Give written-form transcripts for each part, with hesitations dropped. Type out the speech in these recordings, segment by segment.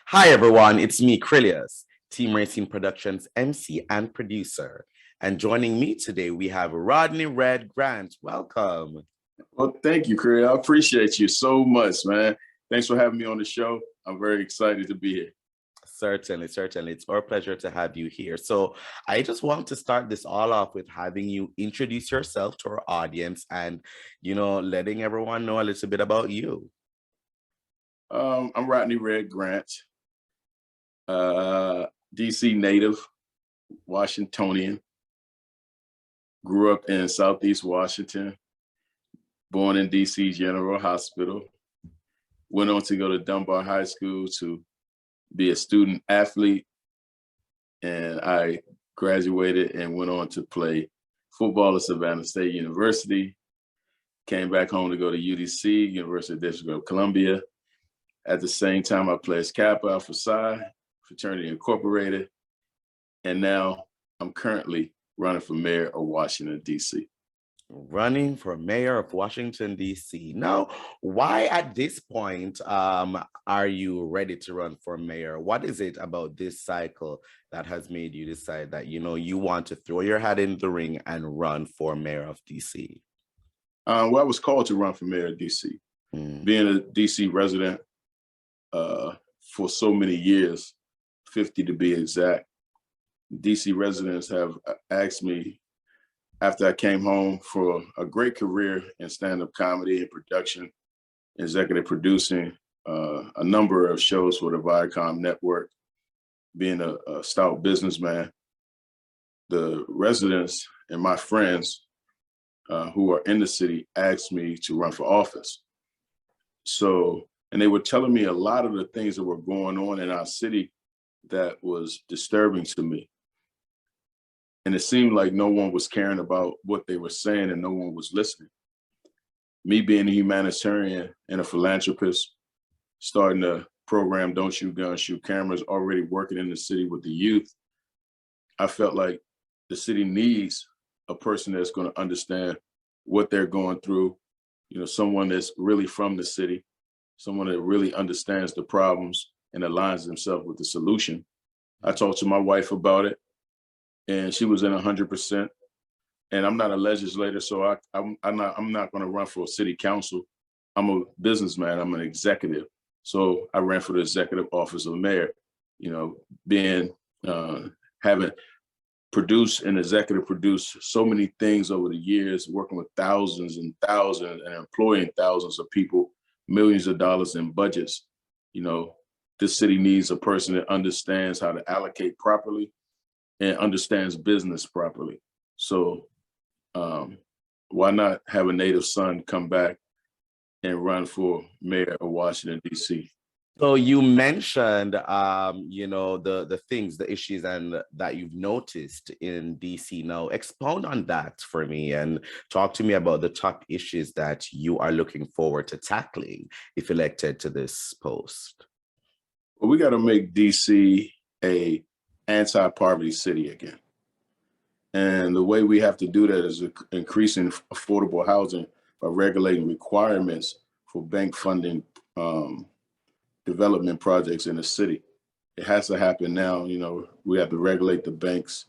Hi, everyone. It's me, Krylios, Team Rayceen Productions MC and producer. And joining me today, we have Rodney Red Grant. Welcome. Well, thank you, Korea. I appreciate you so much, man. Thanks for having me on the show. I'm very excited to be here. Certainly. It's our pleasure to have you here. So, I just want to start this all off with having you introduce yourself to our audience and, letting everyone know a little bit about you. I'm Rodney Red Grant, DC native, Washingtonian. Grew up in Southeast Washington, born in DC General Hospital. Went on to go to Dunbar High School to be a student athlete. And I graduated and went on to play football at Savannah State University. Came back home to go to UDC, University of District of Columbia. At the same time, I played Kappa Alpha Psi, Fraternity Incorporated. And now I'm currently running for mayor of Washington, D.C. Running for mayor of Washington, D.C. Now, why at this point are you ready to run for mayor? What is it about this cycle that has made you decide that, you want to throw your hat in the ring and run for mayor of D.C.? Well, I was called to run for mayor of D.C. Being a D.C. resident for so many years, 50 to be exact, D.C. residents have asked me after I came home for a great career in stand-up comedy and production, executive producing a number of shows for the Viacom network, being a stout businessman. The residents and my friends who are in the city asked me to run for office. So, and they were telling me a lot of the things that were going on in our city that was disturbing to me. And it seemed like no one was caring about what they were saying and no one was listening. Me being a humanitarian and a philanthropist, starting a program, Don't Shoot Guns, Shoot Cameras, already working in the city with the youth, I felt like the city needs a person that's going to understand what they're going through, someone that's really from the city, someone that really understands the problems and aligns themselves with the solution. I talked to my wife about it, and she was in 100%. And I'm not a legislator, so I'm not going to run for city council. I'm a businessman. I'm an executive. So I ran for the executive office of mayor. Having produced and executive produced so many things over the years, working with thousands and thousands and employing thousands of people, millions of dollars in budgets. This city needs a person that understands how to allocate properly and understands business properly. So why not have a native son come back and run for mayor of Washington, D.C.? So you mentioned, the things, the issues, and that you've noticed in DC. Now, expound on that for me and talk to me about the top issues that you are looking forward to tackling if elected to this post. Well, we got to make DC a anti-poverty city again. And the way we have to do that is increasing affordable housing by regulating requirements for bank funding development projects in the city. It has to happen now. We have to regulate the banks,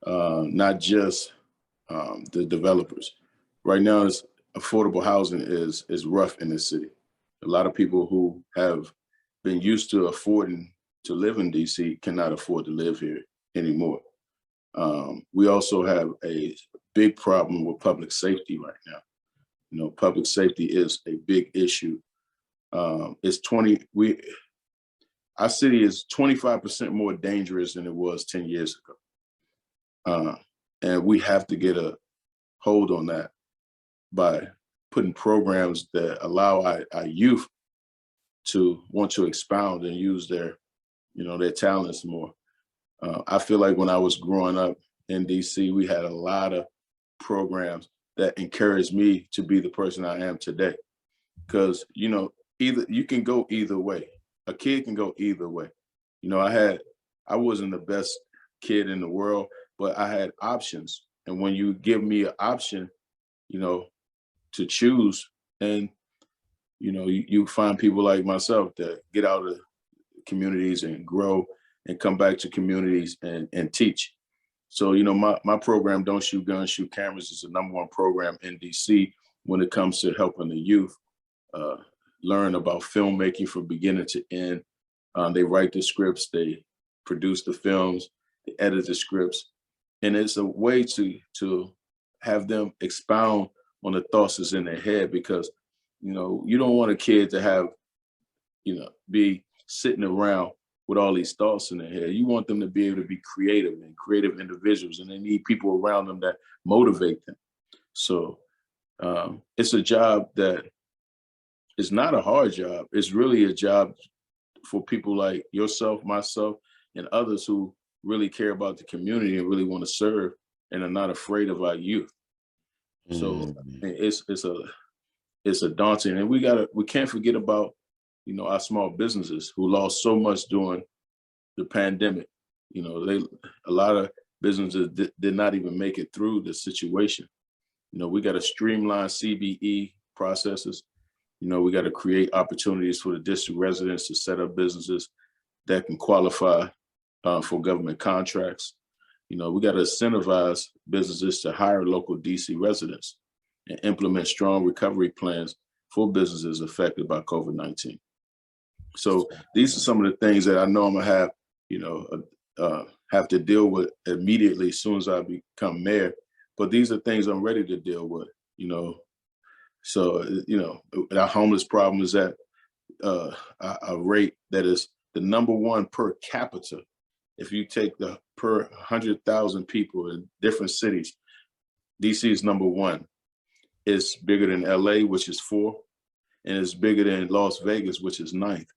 not just the developers. Right now, affordable housing is rough in the city. A lot of people who have been used to affording to live in DC cannot afford to live here anymore. We also have a big problem with public safety right now. Public safety is a big issue. Our city is 25% more dangerous than it was 10 years ago. And we have to get a hold on that by putting programs that allow our youth to want to expound and use their talents more. I feel like when I was growing up in DC, we had a lot of programs that encouraged me to be the person I am today. Because, either you can go either way. A kid can go either way. I wasn't the best kid in the world, but I had options. And when you give me an option, to choose, and you find people like myself that get out of communities and grow and come back to communities and teach. So, my program, Don't Shoot Guns, Shoot Cameras, is the #1 program in DC when it comes to helping the youth learn about filmmaking from beginning to end. They write the scripts, they produce the films, they edit the scripts. And it's a way to have them expound on the thoughts that's in their head, because, you don't want a kid to have, be sitting around with all these thoughts in their head. You want them to be able to be creative and creative individuals, and they need people around them that motivate them. So it's a job that is not a hard job. It's really a job for people like yourself, myself, and others who really care about the community and really want to serve and are not afraid of our youth. So it's a daunting, and we can't forget about, our small businesses who lost so much during the pandemic. A lot of businesses did not even make it through the situation. We got to streamline CBE processes. We got to create opportunities for the district residents to set up businesses that can qualify for government contracts. We got to incentivize businesses to hire local DC residents and implement strong recovery plans for businesses affected by COVID-19. So these are some of the things that I know I'm gonna have to deal with immediately as soon as I become mayor. But these are things I'm ready to deal with. So our homeless problem is at a rate that is the #1 per capita. If you take the per 100,000 people in different cities, DC is #1. It's bigger than LA, which is 4, and it's bigger than Las Vegas, which is 9th.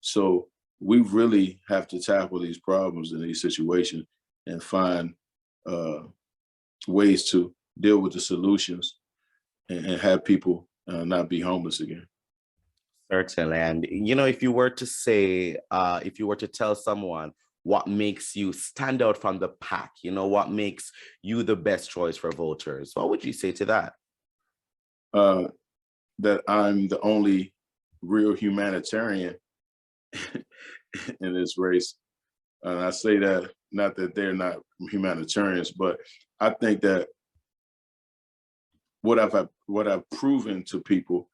So we really have to tackle these problems in these situations and find ways to deal with the solutions and have people not be homeless again. Certainly. And, if you were to say, if you were to tell someone what makes you stand out from the pack, what makes you the best choice for voters, what would you say to that? That I'm the only real humanitarian in this race. And I say that not that they're not humanitarians, but I think that what I've proven to people,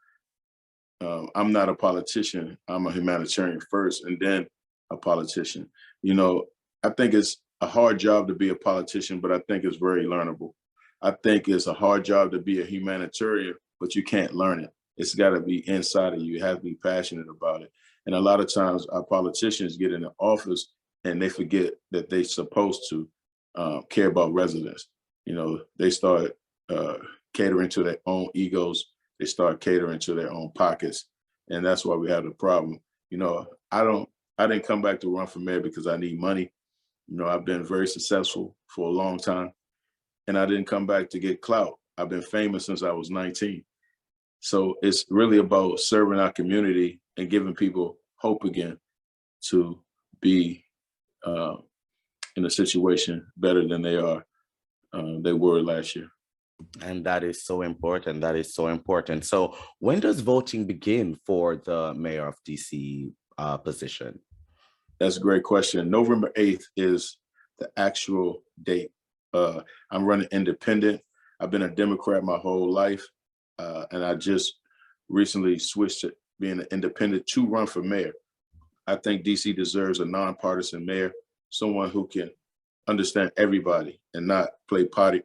I'm not a politician. I'm a humanitarian first, and then a politician. I think it's a hard job to be a politician, but I think it's very learnable. I think it's a hard job to be a humanitarian, but you can't learn it. It's got to be inside of you. You have to be passionate about it. And a lot of times our politicians get in the office and they forget that they're supposed to care about residents. They start catering to their own egos. They start catering to their own pockets. And that's why we have the problem. I didn't come back to run for mayor because I need money. I've been very successful for a long time, and I didn't come back to get clout. I've been famous since I was 19. So it's really about serving our community and giving people hope again to be in a situation better than they were last year. And that is so important. That is so important. So when does voting begin for the mayor of DC position? That's a great question. November 8th is the actual date. I'm running independent. I've been a Democrat my whole life. And I just recently switched to being an independent to run for mayor. I think DC deserves a nonpartisan mayor, someone who can understand everybody and not play party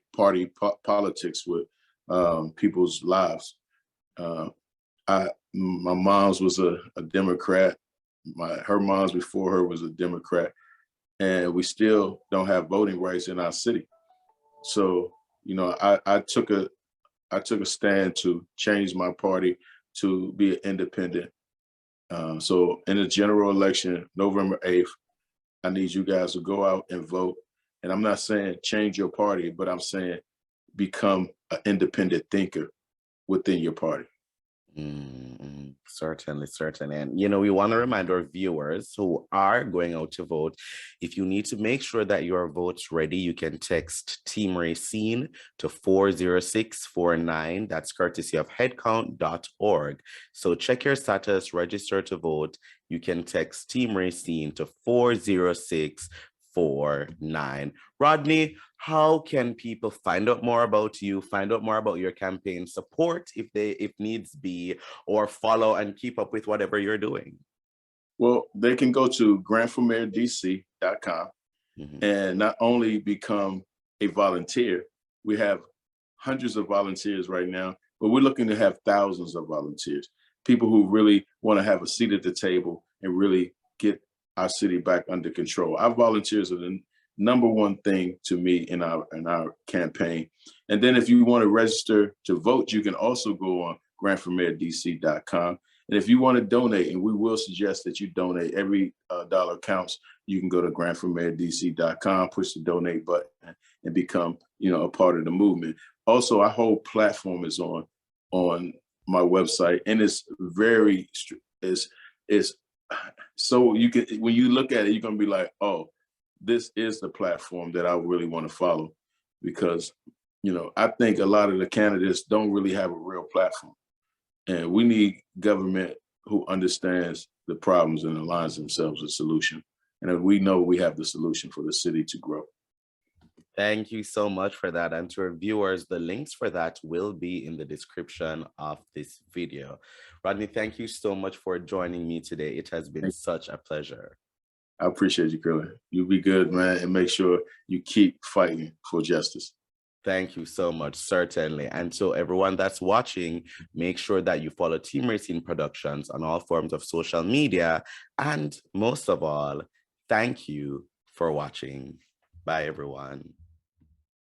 politics with people's lives. My mom's was a Democrat. Her mom's before her was a Democrat, and we still don't have voting rights in our city. So, I took a stand to change my party to be an independent. So in the general election, November 8th, I need you guys to go out and vote. And I'm not saying change your party, but I'm saying become an independent thinker within your party. Mm-hmm. Certainly, certainly. And, you know, we want to remind our viewers who are going out to vote, if you need to make sure that your vote's ready, you can text Team Rayceen to 40649. That's courtesy of headcount.org. So check your status, register to vote. You can text Team Rayceen to 40649. Rodney, how can people find out more about you, find out more about your campaign, support if needs be, or follow and keep up with whatever you're doing? Well, they can go to grantformayordc.com and not only become a volunteer. We have hundreds of volunteers right now, but we're looking to have thousands of volunteers, people who really want to have a seat at the table and really get our city back under control. Our volunteers are the number one thing to me in our campaign. And then if you want to register to vote, you can also go on grantformayordc.com. And if you want to donate, and we will suggest that you donate, every dollar counts, you can go to grantformayordc.com, push the donate button, and become, you know, a part of the movement. Also, our whole platform is on my website, and it's very so you can, when you look at it, you're gonna be like, oh, this is the platform that I really want to follow, because, you know, I think a lot of the candidates don't really have a real platform. And we need government who understands the problems and aligns themselves with solution. And we know we have the solution for the city to grow. Thank you so much for that. And to our viewers, the links for that will be in the description of this video. Rodney, thank you so much for joining me today. It has been such a pleasure. I appreciate you, Krylios. You be good, man, and make sure you keep fighting for justice. Thank you so much, certainly. And so everyone that's watching, make sure that you follow Team Rayceen Productions on all forms of social media. And most of all, thank you for watching. Bye, everyone.